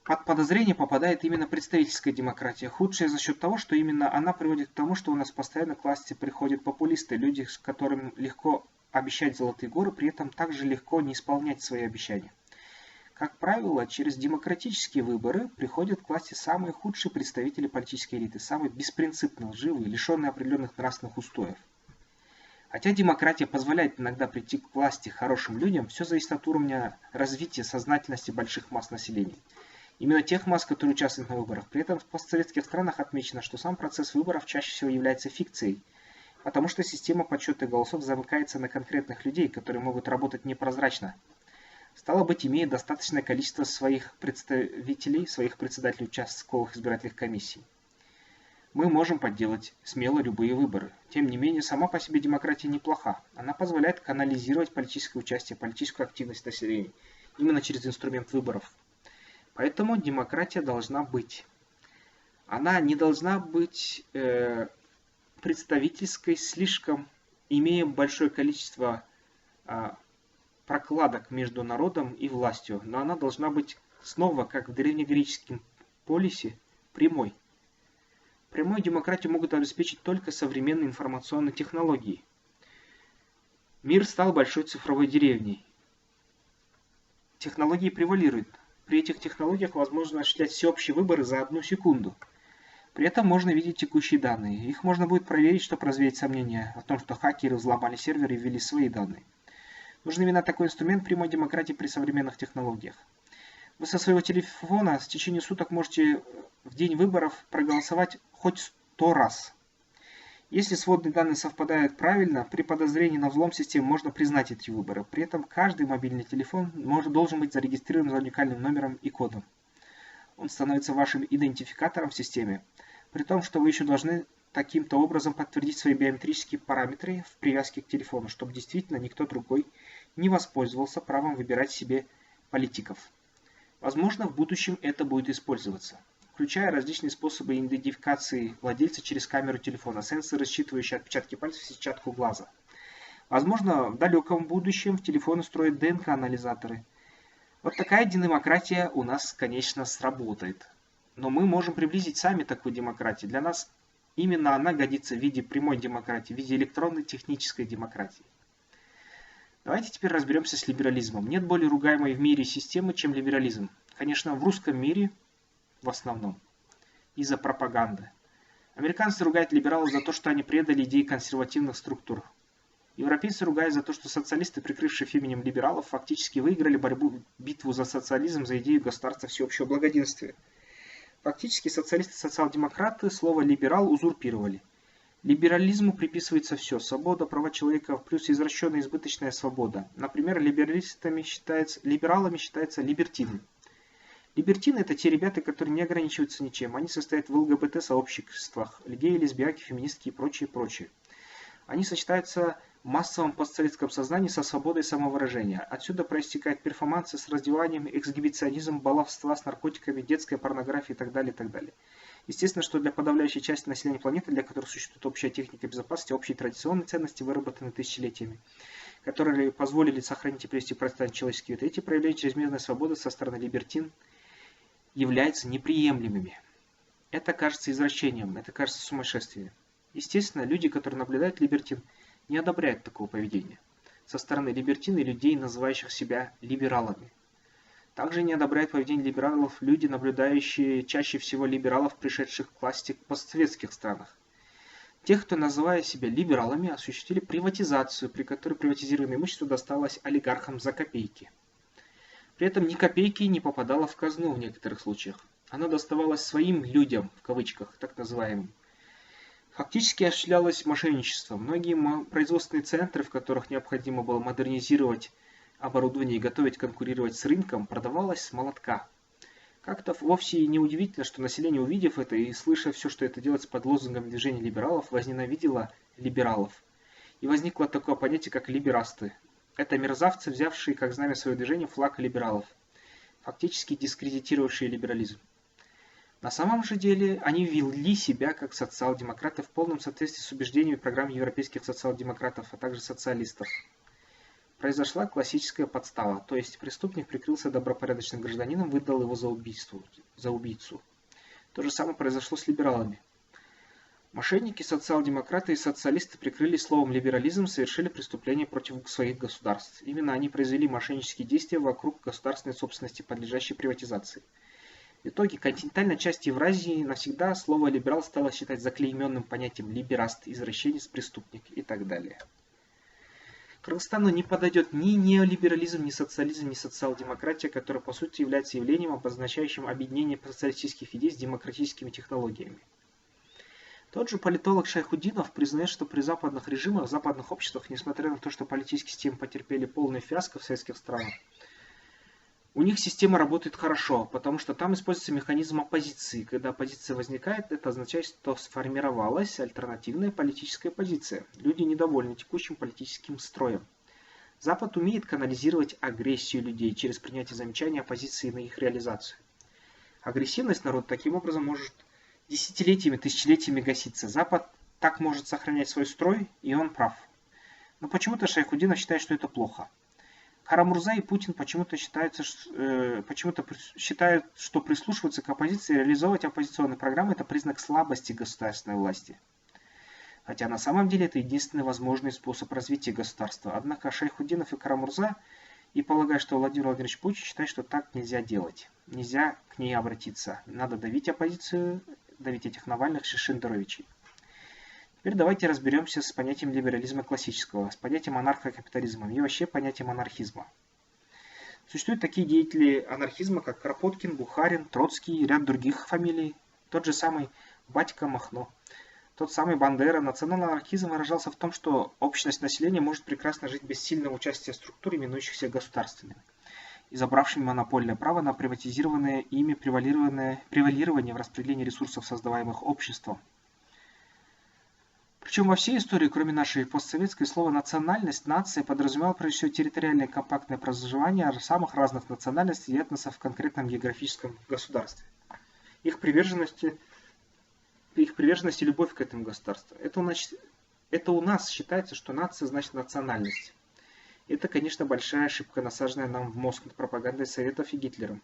Под подозрение попадает именно представительская демократия. Худшая за счет того, что именно она приводит к тому, что у нас постоянно к власти приходят популисты, люди, с которым легко обещать золотые горы, при этом также легко не исполнять свои обещания. Как правило, через демократические выборы приходят к власти самые худшие представители политической элиты, самые беспринципные, лживые, лишенные определенных нравственных устоев. Хотя демократия позволяет иногда прийти к власти хорошим людям, все зависит от уровня развития сознательности больших масс населения. Именно тех масс, которые участвуют на выборах. При этом в постсоветских странах отмечено, что сам процесс выборов чаще всего является фикцией. потому что система подсчета голосов замыкается на конкретных людей, которые могут работать непрозрачно. Стало быть, имея достаточное количество своих представителей, своих председателей участковых избирательных комиссий, мы можем подделать смело любые выборы. Тем не менее, сама по себе демократия неплоха. Она позволяет канализировать политическое участие, политическую активность населения именно через инструмент выборов. Поэтому демократия должна быть. Она не должна быть представительской, слишком имея большое количество прокладок между народом и властью, но она должна быть снова, как в древнегреческом полисе, прямой. Прямую демократию могут обеспечить только современные информационные технологии. Мир стал большой цифровой деревней. Технологии превалируют. При этих технологиях возможно осуществлять всеобщие выборы за 1 секунду. При этом можно видеть текущие данные. Их можно будет проверить, чтобы развеять сомнения о том, что хакеры взломали сервер и ввели свои данные. Нужен именно такой инструмент прямой демократии при современных технологиях. Вы со своего телефона в течение суток можете в день выборов проголосовать хоть 100 раз. Если сводные данные совпадают правильно, при подозрении на взлом системы можно признать эти выборы. При этом каждый мобильный телефон должен быть зарегистрирован за уникальным номером и кодом. Он становится вашим идентификатором в системе, при том, что вы еще должны таким-то образом подтвердить свои биометрические параметры в привязке к телефону, чтобы действительно никто другой не воспользовался правом выбирать себе политиков. Возможно, в будущем это будет использоваться, включая различные способы идентификации владельца через камеру телефона, сенсоры, считывающие отпечатки пальцев и сетчатку глаза. Возможно, в далеком будущем в телефоны строят ДНК-анализаторы. Вот такая демократия у нас, конечно, сработает. Но мы можем приблизить сами такую демократию. Для нас именно она годится в виде прямой демократии, в виде электронной технической демократии. Давайте теперь разберемся с либерализмом. Нет более ругаемой в мире системы, чем либерализм. Конечно, в русском мире в основном из-за пропаганды. Американцы ругают либералов за то, что они предали идеи консервативных структур. Европейцы ругают за то, что социалисты, прикрывшись именем либералов, фактически выиграли битву за социализм, за идею государства всеобщего благоденствия. Фактически социалисты и социал-демократы слово «либерал» узурпировали. Либерализму приписывается все – свобода, права человека, плюс извращенная избыточная свобода. Например, либералами считаются либертины. Либертины – это те ребята, которые не ограничиваются ничем. Они состоят в ЛГБТ-сообществах, геи, лесбиянки, феминистки и прочее. Они сочетаются в массовом постсоветском сознании со свободой самовыражения. Отсюда проистекают перформансы с раздеванием, эксгибиционизм, баловство с наркотиками, детская порнография и так далее, и так далее. Естественно, что для подавляющей части населения планеты, для которой существует общая техника безопасности, общие традиционные ценности, выработанные тысячелетиями, которые позволили сохранить и привести в процветание человеческий вид, эти проявления чрезмерной свободы со стороны либертин являются неприемлемыми. Это кажется извращением, это кажется сумасшествием. Естественно, люди, которые наблюдают либертин, не одобряют такого поведения со стороны либертин и людей, называющих себя либералами. Также не одобряют поведение либералов люди, наблюдающие чаще всего либералов, пришедших к власти в постсоветских странах. Тех, кто, называя себя либералами, осуществили приватизацию, при которой приватизированное имущество досталось олигархам за копейки. При этом ни копейки не попадало в казну в некоторых случаях. Оно доставалось своим людям, в кавычках, так называемым. Фактически осуществлялось мошенничество. Многие производственные центры, в которых необходимо было модернизировать оборудование и готовить конкурировать с рынком, продавалось с молотка. Как-то вовсе и не удивительно, что население, увидев это и слыша все, что это делается под лозунгом движения либералов, возненавидело либералов. И возникло такое понятие, как либерасты. Это мерзавцы, взявшие как знамя своего движения флаг либералов, фактически дискредитировавшие либерализм. На самом же деле они вели себя как социал-демократы в полном соответствии с убеждениями программ европейских социал-демократов, а также социалистов. Произошла классическая подстава, то есть преступник прикрылся добропорядочным гражданином, выдал его за убийцу. То же самое произошло с либералами. Мошенники, социал-демократы и социалисты прикрылись словом либерализм, совершили преступления против своих государств. Именно они произвели мошеннические действия вокруг государственной собственности, подлежащей приватизации. В итоге континентальная часть Евразии навсегда слово «либерал» стало считать заклейменным понятием «либераст», «извращенец», «преступник» и так далее. Кыргызстану не подойдет ни неолиберализм, ни социализм, ни социал-демократия, которая по сути является явлением, обозначающим объединение социалистических идей с демократическими технологиями. Тот же политолог Шайхутдинов признает, что при западных режимах, западных обществах, несмотря на то, что политические системы потерпели полное фиаско в советских странах, у них система работает хорошо, потому что там используется механизм оппозиции. Когда оппозиция возникает, это означает, что сформировалась альтернативная политическая позиция. Люди недовольны текущим политическим строем. Запад умеет канализировать агрессию людей через принятие замечаний оппозиции на их реализацию. Агрессивность народа таким образом может десятилетиями, тысячелетиями гаситься. Запад так может сохранять свой строй, и он прав. Но почему-то Шайхутдинов считает, что это плохо. Кара-Мурза и Путин почему-то считают, что прислушиваться к оппозиции и реализовывать оппозиционные программы – это признак слабости государственной власти. Хотя на самом деле это единственный возможный способ развития государства. Однако Шайхутдинов и Кара-Мурза, и полагаю, что Владимир Владимирович Путин считает, что так нельзя делать. Нельзя к ней обратиться. Надо давить оппозицию, давить этих Навальных, Шендеровичей. Теперь давайте разберемся с понятием либерализма классического, с понятием анархокапитализма и вообще понятием анархизма. Существуют такие деятели анархизма, как Кропоткин, Бухарин, Троцкий и ряд других фамилий. Тот же самый Батько Махно, тот самый Бандера. Национальный анархизм выражался в том, что общность населения может прекрасно жить без сильного участия структур, именующихся государственными, и забравшими монопольное право на приватизированное ими превалирование в распределении ресурсов, создаваемых обществом. Причем во всей истории, кроме нашей постсоветской, слово «национальность», «нация» подразумевало прежде всего территориальное компактное проживание самых разных национальностей и этносов в конкретном географическом государстве. Их приверженность и любовь к этому государству. Это у нас считается, что нация значит национальность. Это, конечно, большая ошибка, насаженная нам в мозг пропагандой Советов и Гитлером,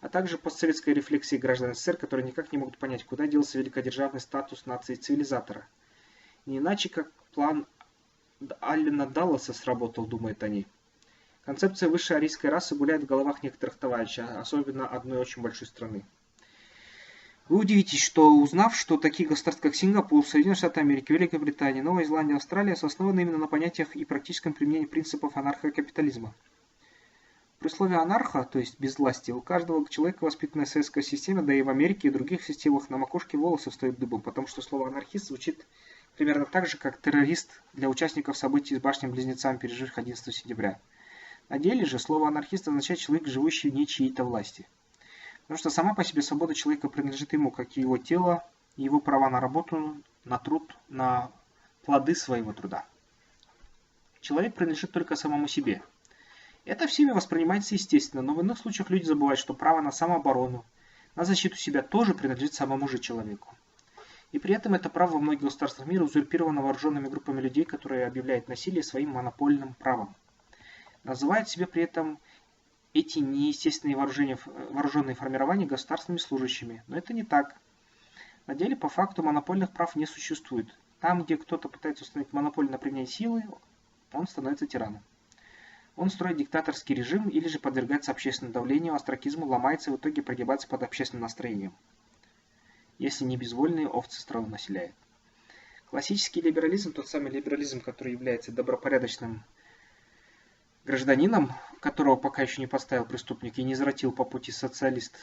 а также постсоветской рефлексией граждан СССР, которые никак не могут понять, куда делся великодержавный статус нации-цивилизатора. Не иначе, как план Аллена Далласа сработал, думают они. Концепция высшей арийской расы гуляет в головах некоторых товарищей, особенно одной очень большой страны. Вы удивитесь, что узнав, что такие государства, как Сингапур, Соединенные Штаты Америки, Великобритания, Новая Зеландия, Австралия основаны именно на понятиях и практическом применении принципов анархокапитализма. При слове анарха, то есть безвластие, у каждого человека, воспитанной в советской системе, да и в Америке и других системах, на макушке волосы встают дыбом, потому что слово анархист звучит примерно так же, как террорист для участников событий с башнями-близнецами, переживших 11 сентября. На деле же слово анархист означает человек, живущий вне чьей-то власти. Потому что сама по себе свобода человека принадлежит ему, как и его тело, и его права на работу, на труд, на плоды своего труда. Человек принадлежит только самому себе. Это всеми воспринимается естественно, но в иных случаях люди забывают, что право на самооборону, на защиту себя тоже принадлежит самому же человеку. И при этом это право во многих государствах мира узурпировано вооруженными группами людей, которые объявляют насилие своим монопольным правом. Называют себе при этом эти неестественные вооруженные формирования государственными служащими. Но это не так. На деле, по факту, монопольных прав не существует. Там, где кто-то пытается установить монополию на применение силы, он становится тираном. Он строит диктаторский режим или же подвергается общественному давлению, остракизму, ломается и в итоге прогибается под общественным настроением, если не безвольные овцы страну населяет. Классический либерализм, тот самый либерализм, который является добропорядочным гражданином, которого пока еще не поставил преступник и не извратил по пути социалист,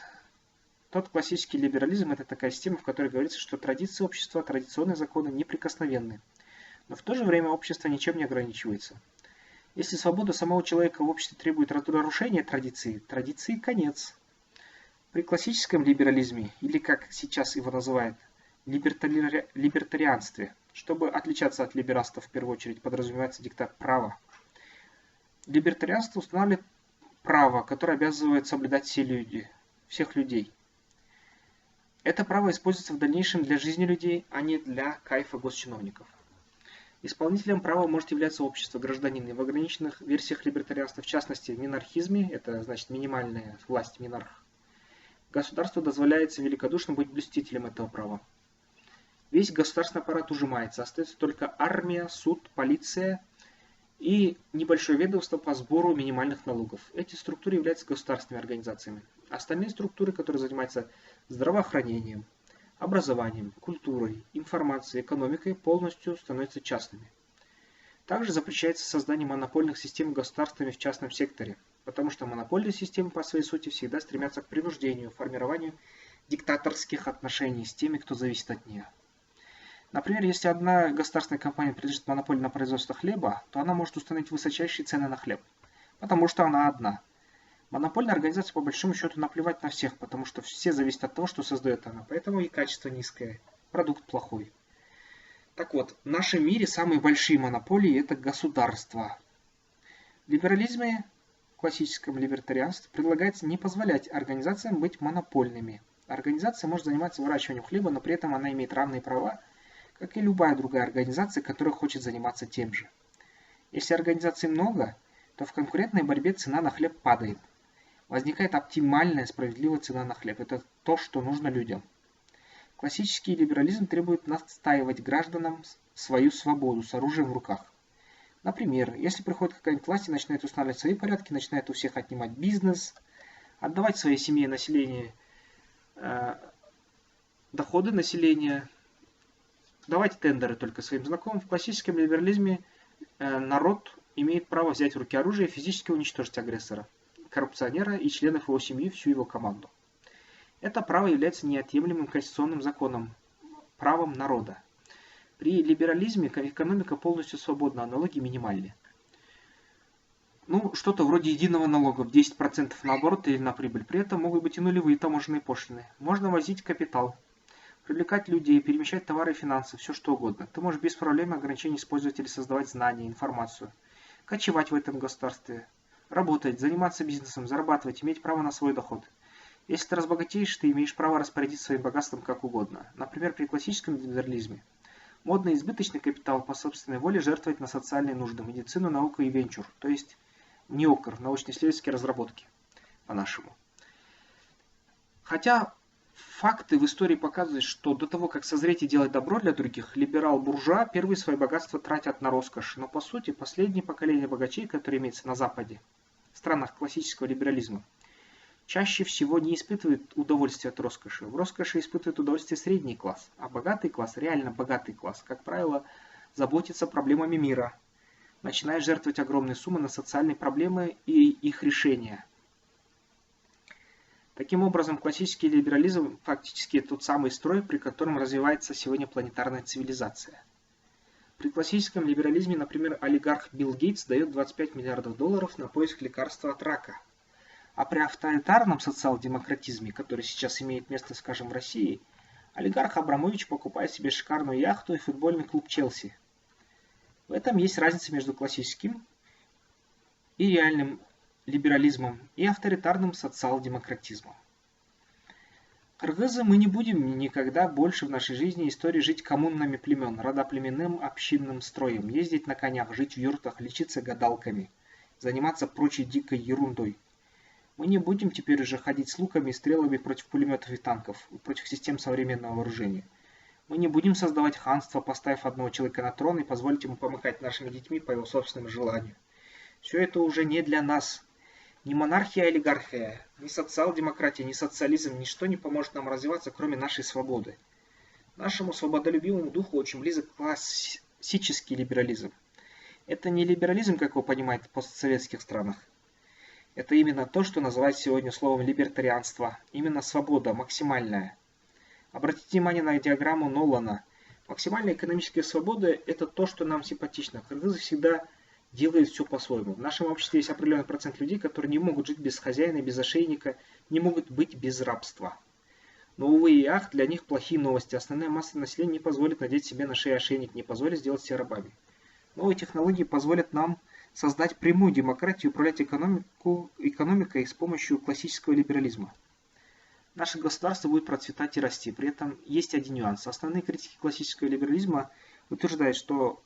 тот классический либерализм – это такая система, в которой говорится, что традиции общества, традиционные законы неприкосновенны. Но в то же время общество ничем не ограничивается. Если свобода самого человека в обществе требует разрушения традиции конец. При классическом либерализме, или как сейчас его называют, либертарианстве, чтобы отличаться от либерастов, в первую очередь подразумевается диктат права. Либертарианство устанавливает право, которое обязывает соблюдать всех людей. Это право используется в дальнейшем для жизни людей, а не для кайфа госчиновников. Исполнителем права может являться общество, гражданин, в ограниченных версиях либертарианства, в частности в минархизме, это значит минимальная власть минарха. Государству дозволяется великодушно быть блюстителем этого права. Весь государственный аппарат ужимается, остается только армия, суд, полиция и небольшое ведомство по сбору минимальных налогов. Эти структуры являются государственными организациями. Остальные структуры, которые занимаются здравоохранением, образованием, культурой, информацией, экономикой, полностью становятся частными. Также запрещается создание монопольных систем государствами в частном секторе, потому что монопольные системы по своей сути всегда стремятся к принуждению, формированию диктаторских отношений с теми, кто зависит от нее. Например, если одна государственная компания принадлежит монополии на производство хлеба, то она может установить высочайшие цены на хлеб, потому что она одна. Монопольная организация по большому счету наплевать на всех, потому что все зависят от того, что создает она, поэтому и качество низкое, продукт плохой. Так вот, в нашем мире самые большие монополии это государства. В либерализме, в классическом либертарианстве, предлагается не позволять организациям быть монопольными. Организация может заниматься выращиванием хлеба, но при этом она имеет равные права, как и любая другая организация, которая хочет заниматься тем же. Если организаций много, то в конкурентной борьбе цена на хлеб падает. Возникает оптимальная справедливая цена на хлеб. Это то, что нужно людям. Классический либерализм требует настаивать гражданам свою свободу с оружием в руках. Например, если приходит какая-нибудь власть и начинает устанавливать свои порядки, начинает у всех отнимать бизнес, отдавать своей семье население, доходы населения, давать тендеры только своим знакомым. В классическом либерализме народ имеет право взять в руки оружие и физически уничтожить агрессора, коррупционера и членов его семьи, всю его команду. Это право является неотъемлемым конституционным законом, правом народа. При либерализме экономика полностью свободна, а налоги минимальны. Что-то вроде единого налога в 10% на оборот или на прибыль. При этом могут быть и нулевые таможенные пошлины. Можно возить капитал, привлекать людей, перемещать товары и финансы, все что угодно. Ты можешь без проблем и ограничений использовать или создавать знания, информацию, кочевать в этом государстве, работать, заниматься бизнесом, зарабатывать, иметь право на свой доход. Если ты разбогатеешь, ты имеешь право распорядиться своим богатством как угодно. Например, при классическом либерализме модно избыточный капитал по собственной воле жертвовать на социальные нужды, медицину, науку и венчур, то есть НИОКР, научно-исследовательские разработки, по-нашему. Хотя факты в истории показывают, что до того, как созреть и делать добро для других, либерал-буржуа первые свои богатства тратят на роскошь. Но по сути, последнее поколение богачей, которое имеется на Западе, в странах классического либерализма, чаще всего не испытывает удовольствия от роскоши. В роскоши испытывает удовольствие средний класс, а богатый класс, реально богатый класс, как правило, заботится проблемами мира, начиная жертвовать огромные суммы на социальные проблемы и их решения. Таким образом, классический либерализм фактически тот самый строй, при котором развивается сегодня планетарная цивилизация. При классическом либерализме, например, олигарх Билл Гейтс дает $25 миллиардов на поиск лекарства от рака. А при авторитарном социал-демократизме, который сейчас имеет место, скажем, в России, олигарх Абрамович покупает себе шикарную яхту и футбольный клуб Челси. В этом есть разница между классическим и реальным либерализмом и авторитарным социал-демократизмом. Кыргызы мы не будем никогда больше в нашей жизни и истории жить коммунами племен, родоплеменным общинным строем, ездить на конях, жить в юртах, лечиться гадалками, заниматься прочей дикой ерундой. Мы не будем теперь уже ходить с луками и стрелами против пулеметов и танков, против систем современного вооружения. Мы не будем создавать ханство, поставив одного человека на трон и позволить ему помыкать нашими детьми по его собственному желанию. Все это уже не для нас. Ни монархия, олигархия, ни социал-демократия, ни социализм, ничто не поможет нам развиваться, кроме нашей свободы. Нашему свободолюбивому духу очень близок классический либерализм. Это не либерализм, как его понимают в постсоветских странах. Это именно то, что называют сегодня словом либертарианство. Именно свобода, максимальная. Обратите внимание на диаграмму Нолана. Максимальная экономическая свобода – это то, что нам симпатично. Кыргызы всегда делают все по-своему. В нашем обществе есть определенный процент людей, которые не могут жить без хозяина, без ошейника, не могут быть без рабства. Но, увы и ах, для них плохие новости. Основная масса населения не позволит надеть себе на шею ошейник, не позволит сделать себя рабами. Новые технологии позволят нам создать прямую демократию и управлять экономикой с помощью классического либерализма. Наше государство будет процветать и расти. При этом есть один нюанс. Основные критики классического либерализма утверждают, что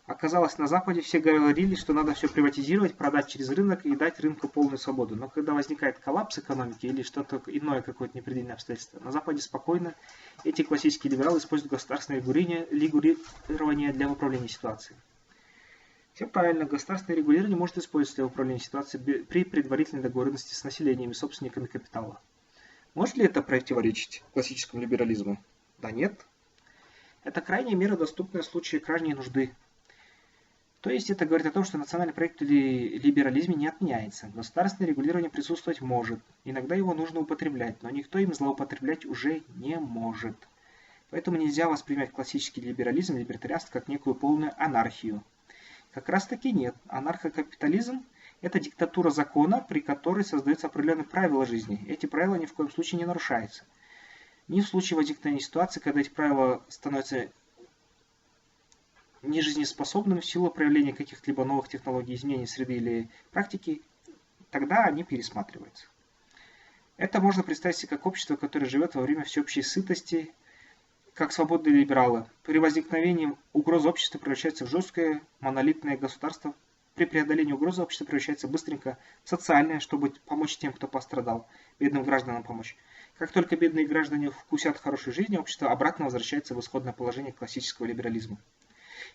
оказалось на Западе все говорили, что надо все приватизировать, продать через рынок и дать рынку полную свободу. Но когда возникает коллапс экономики или что-то иное, какое-то непредвиденное обстоятельство, на Западе спокойно эти классические либералы используют государственное регулирование для управления ситуацией. Все правильно, государственное регулирование может использоваться для управления ситуацией при предварительной договоренности с населением и собственниками капитала. Может ли это противоречить классическому либерализму? Да нет. Это крайняя мера, доступная в случае крайней нужды. То есть это говорит о том, что национальный проект или либерализме не отменяется. Государственное регулирование присутствовать может. Иногда его нужно употреблять, но никто им злоупотреблять уже не может. Поэтому нельзя воспринимать классический либерализм, либертарианство как некую полную анархию. Как раз таки нет. Анархокапитализм – это диктатура закона, при которой создаются определенные правила жизни. Эти правила ни в коем случае не нарушаются. Ни в случае возникновения ситуации, когда эти правила становятся нежизнеспособными в силу проявления каких-либо новых технологий, изменений среды или практики, тогда они пересматриваются. Это можно представить себе как общество, которое живет во время всеобщей сытости, как свободные либералы. При возникновении угрозы общества превращается в жесткое монолитное государство. При преодолении угрозы общество превращается быстренько в социальное, чтобы помочь тем, кто пострадал, бедным гражданам помочь. Как только бедные граждане вкусят хорошей жизни, общество обратно возвращается в исходное положение классического либерализма.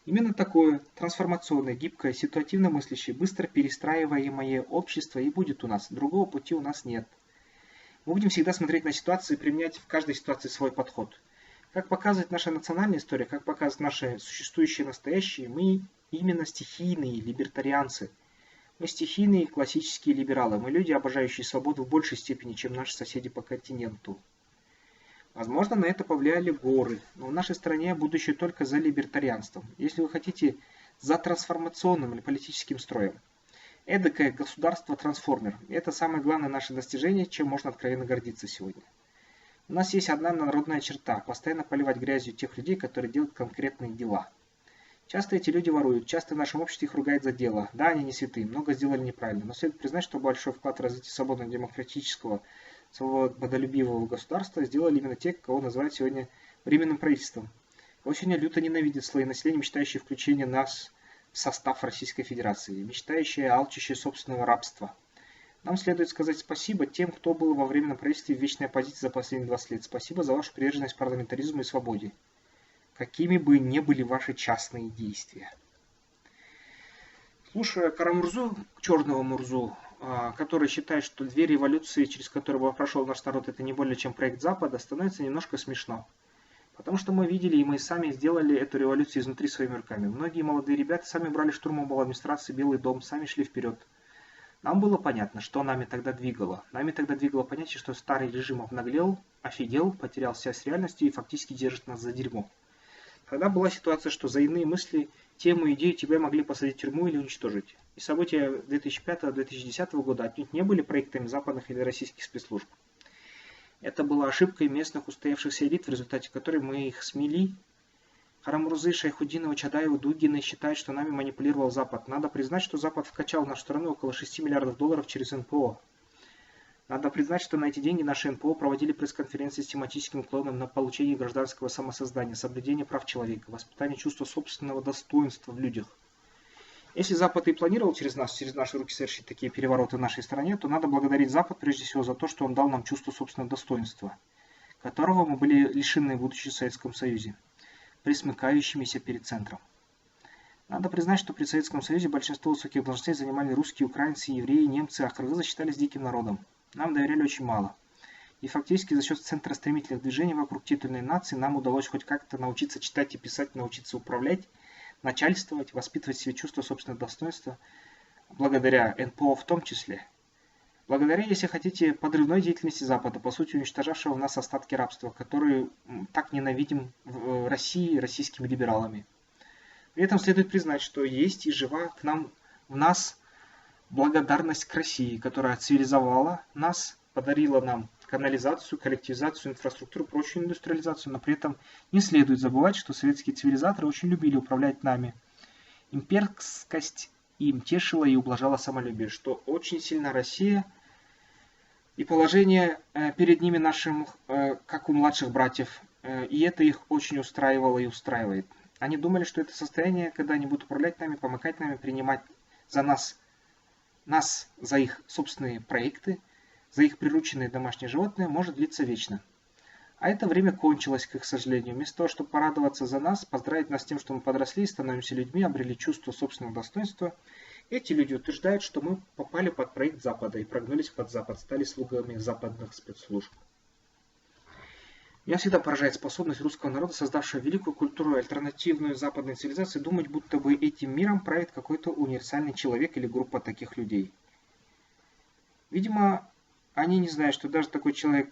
Именно такое трансформационное, гибкое, ситуативно мыслящее, быстро перестраиваемое общество и будет у нас. Другого пути у нас нет. Мы будем всегда смотреть на ситуацию и применять в каждой ситуации свой подход. Как показывает наша национальная история, как показывает наше существующее настоящее, мы именно стихийные либертарианцы. Мы стихийные классические либералы. Мы люди, обожающие свободу в большей степени, чем наши соседи по континенту. Возможно, на это повлияли горы, но в нашей стране будущее только за либертарианством. Если вы хотите, за трансформационным или политическим строем. Эдакое государство-трансформер. Это самое главное наше достижение, чем можно откровенно гордиться сегодня. У нас есть одна народная черта – постоянно поливать грязью тех людей, которые делают конкретные дела. Часто эти люди воруют, часто в нашем обществе их ругают за дело. Да, они не святые, много сделали неправильно, но следует признать, что большой вклад в развитие свободно-демократического, свободолюбивого государства сделали именно те, кого называют сегодня временным правительством. Его сегодня люто ненавидят слои населения, мечтающие включение нас в состав Российской Федерации, мечтающие, алчащие собственного рабства. Нам следует сказать спасибо тем, кто был во временном правительстве в вечной оппозиции за последние 20 лет. Спасибо за вашу приверженность парламентаризму и свободе. Какими бы ни были ваши частные действия. Слушая Карамурзу, черного Мурзу, который считает, что дверь революции, через которую прошел наш народ, это не более чем проект Запада, становится немножко смешно. Потому что мы видели и мы сами сделали эту революцию изнутри своими руками. Многие молодые ребята сами брали штурмом администрации, Белый дом, сами шли вперед. Нам было понятно, что нами тогда двигало. Нами тогда двигало понятие, что старый режим обнаглел, офигел, потерял связь с реальностью и фактически держит нас за дерьмо. Тогда была ситуация, что за иные мысли, тему, идею тебя могли посадить в тюрьму или уничтожить. И события 2005-2010 года отнюдь не были проектами западных или российских спецслужб. Это была ошибкой местных устоявшихся элит, в результате которой мы их смели. Карамурзы, Шайхутдинова, Чадаева, Дугины считают, что нами манипулировал Запад. Надо признать, что Запад вкачал в нашу страну около 6 миллиардов долларов через НПО. Надо признать, что на эти деньги наши НПО проводили пресс-конференции с тематическим уклоном на получение гражданского самосоздания, соблюдение прав человека, воспитание чувства собственного достоинства в людях. Если Запад и планировал через наши руки совершить такие перевороты в нашей стране, то надо благодарить Запад прежде всего за то, что он дал нам чувство собственного достоинства, которого мы были лишены, будучи в Советском Союзе, присмыкающимися перед центром. Надо признать, что при Советском Союзе большинство высоких должностей занимали русские, украинцы, евреи, немцы, а кыргызы считались диким народом. Нам доверяли очень мало. И фактически за счет центра стремительных движений вокруг титульной нации нам удалось хоть как-то научиться читать и писать, научиться управлять, начальствовать, воспитывать в себе чувство собственного достоинства, благодаря НПО в том числе. Благодаря, если хотите, подрывной деятельности Запада, по сути уничтожавшего в нас остатки рабства, которые так ненавидим в России российскими либералами. При этом следует признать, что есть и жива в нас благодарность к России, которая цивилизовала нас, подарила нам канализацию, коллективизацию, инфраструктуру, прочую индустриализацию, но при этом не следует забывать, что советские цивилизаторы очень любили управлять нами. Имперскость им тешила и ублажала самолюбие, что очень сильно Россия и положение перед ними нашим, как у младших братьев, и это их очень устраивало и устраивает. Они думали, что это состояние, когда они будут управлять нами, помогать нами, принимать за нас за их собственные проекты, за их прирученные домашние животные, может длиться вечно. А это время кончилось, к их сожалению. Вместо того, чтобы порадоваться за нас, поздравить нас с тем, что мы подросли, становимся людьми, обрели чувство собственного достоинства, эти люди утверждают, что мы попали под проект Запада и прогнулись под Запад, стали слугами западных спецслужб. Меня всегда поражает способность русского народа, создавшего великую культуру, альтернативную западной цивилизации, думать, будто бы этим миром правит какой-то универсальный человек или группа таких людей. Видимо, они не знают, что даже такой человек,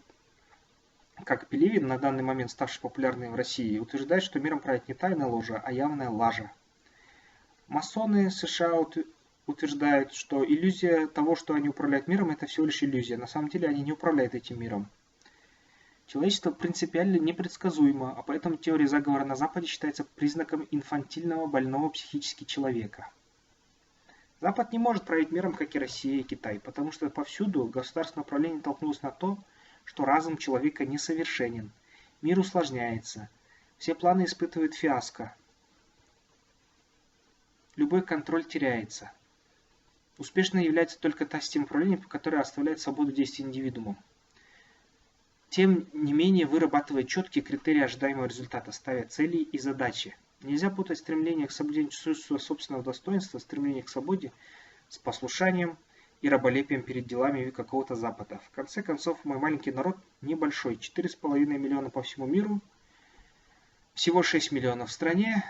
как Пелевин, на данный момент ставший популярным в России, утверждает, что миром правит не тайная ложа, а явная лажа. Масоны США утверждают, что иллюзия того, что они управляют миром, это всего лишь иллюзия. На самом деле они не управляют этим миром. Человечество принципиально непредсказуемо, а поэтому теория заговора на Западе считается признаком инфантильного, больного психически человека. Запад не может править миром, как и Россия и Китай, потому что повсюду государственное управление толкнулось на то, что разум человека несовершенен, мир усложняется, все планы испытывают фиаско, любой контроль теряется. Успешной является только та система управления, которая оставляет свободу действий индивидуумам. Тем не менее, вырабатывая четкие критерии ожидаемого результата, ставя цели и задачи. Нельзя путать стремление к соблюдению чувства собственного достоинства, стремление к свободе с послушанием и раболепием перед делами какого-то Запада. В конце концов, мой маленький народ небольшой, 4,5 миллиона по всему миру, всего 6 миллионов в стране.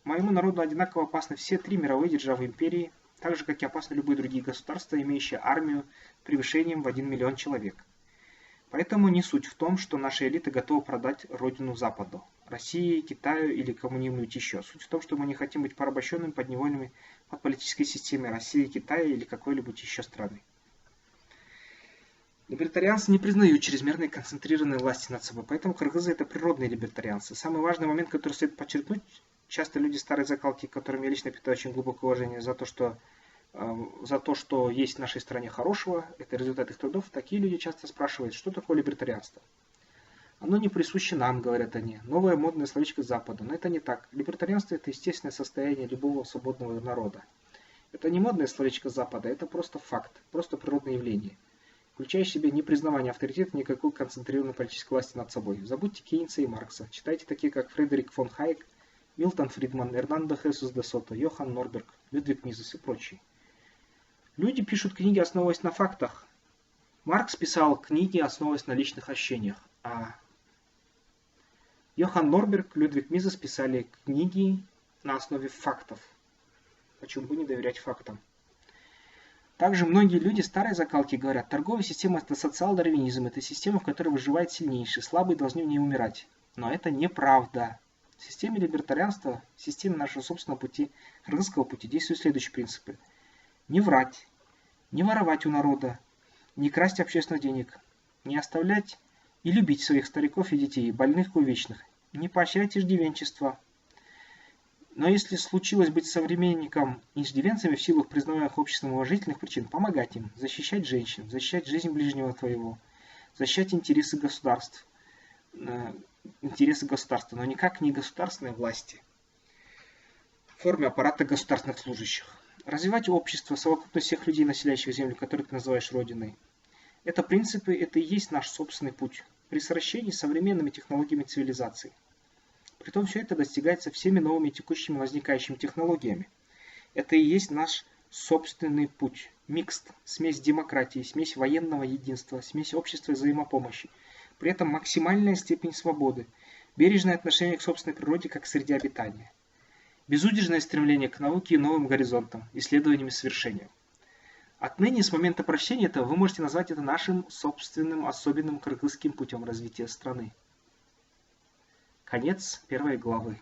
Моему народу одинаково опасны все три мировые державы империи, так же, как и опасны любые другие государства, имеющие армию с превышением в 1 миллион человек. Поэтому не суть в том, что наша элита готова продать родину Западу, России, Китаю или кому-нибудь еще. Суть в том, что мы не хотим быть порабощенными, подневольными под политической системой России, Китая или какой-либо еще страны. Либертарианцы не признают чрезмерной концентрированной власти над собой, поэтому кыргызы это природные либертарианцы. Самый важный момент, который следует подчеркнуть, часто люди старой закалки, которым я лично питаю очень глубокое уважение за то, что есть в нашей стране хорошего, это результат их трудов, такие люди часто спрашивают, что такое либертарианство. Оно не присуще нам, говорят они, новое модное словечко Запада, но это не так. Либертарианство это естественное состояние любого свободного народа. Это не модное словечко Запада, это просто факт, просто природное явление, включая в себя непризнавание авторитета никакой концентрированной политической власти над собой. Забудьте Кейнса и Маркса, читайте такие, как Фредерик фон Хайек, Милтон Фридман, Эрнандо Хесус де Сото, Йохан Норберг, Людвиг Мизес и прочие. Люди пишут книги, основываясь на фактах. Маркс писал книги, основываясь на личных ощущениях. А Йохан Норберг, Людвиг Мизес писали книги на основе фактов. Почему бы не доверять фактам? Также многие люди старой закалки говорят, торговая система это социал-дарвинизм, это система, в которой выживает сильнейший, слабые должны в ней умирать. Но это неправда. В системе либертарианства, в системе нашего собственного пути, кыргызского пути, действуют следующие принципы. Не врать, не воровать у народа, не красть общественных денег, не оставлять и любить своих стариков и детей, больных и увечных, не поощрять иждивенчество. Но если случилось быть современником иждивенцами в силу признаваемых обществом уважительных причин, помогать им, защищать женщин, защищать жизнь ближнего твоего, защищать интересы государства, но никак не государственной власти в форме аппарата государственных служащих. Развивать общество, совокупность всех людей, населяющих землю, которую ты называешь родиной. Это принципы, это и есть наш собственный путь при сращении с современными технологиями цивилизации. Притом все это достигается всеми новыми текущими возникающими технологиями. Это и есть наш собственный путь. Микст, смесь демократии, смесь военного единства, смесь общества и взаимопомощи. При этом максимальная степень свободы, бережное отношение к собственной природе как к среде обитания. Безудержное стремление к науке и новым горизонтам, исследованиям и свершениям. Отныне, с момента прочтения этого, вы можете назвать это нашим собственным особенным кыргызским путем развития страны. Конец первой главы.